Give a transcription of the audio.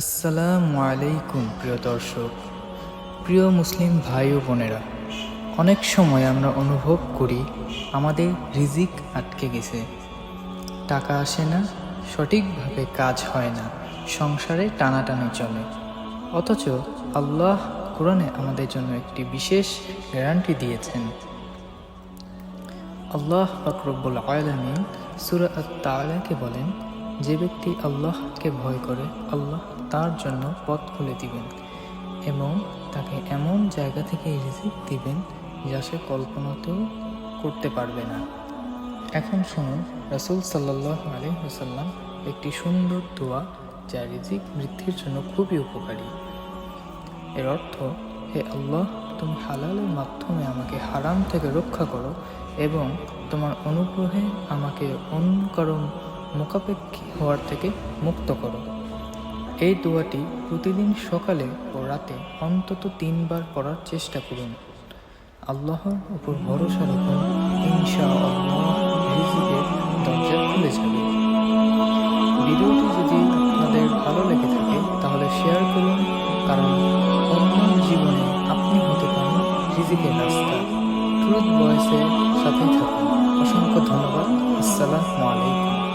আসসালামু আলাইকুম প্রিয় দর্শক, প্রিয় মুসলিম ভাই ও বোনেরা। অনেক সময় আমরা অনুভব করি আমাদের রিজিক আটকে গেছে, টাকা আসে না, সঠিকভাবে কাজ হয় না, সংসারে টানাটানি চলে। অথচ আল্লাহ কোরআনে আমাদের জন্য একটি বিশেষ গ্যারান্টি দিয়েছেন। আল্লাহ পাক রব্বুল আলামিন সূরা আত-তাআলাকে বলেন, যে ব্যক্তি আল্লাহকে ভয় করে আল্লাহ তার জন্য পথ খুলে দিবেন এবং তাকে এমন জায়গা থেকে রিজিক দিবেন যা সে কল্পনাতেও করতে পারবে না। এখন শুনুন রাসূল সাল্লাল্লাহু আলাইহি ওয়াসাল্লাম একটি সুন্দর দোয়া, যা রিজিক বৃদ্ধির জন্য খুবই উপকারী। এর অর্থ, হে আল্লাহ, তুমি হালালের মাধ্যমে আমাকে হারাম থেকে রক্ষা করো এবং তোমার অনুগ্রহে আমাকে অন্য কারো মোকাপেক্ষী হওয়ার থেকে মুক্ত করো। এই দোয়াটি প্রতিদিন সকালে ও রাতে অন্তত 3 বার পড়ার চেষ্টা করুন। আল্লাহর উপর ভরসা রাখুন, ইনশাআল্লাহ রিজিকের দরজা খুলে যাবে। ভিডিওটি যদি আপনাদের ভালো লেগে থাকে তাহলে শেয়ার করুন, কারণ অন্যের জীবনে আপনি হতে পারেন রিজিকের রাস্তা। ট্রুথ ভয়েসের সাথেই থাকুন। অসংখ্য ধন্যবাদ। আসসালামু আলাইকুম।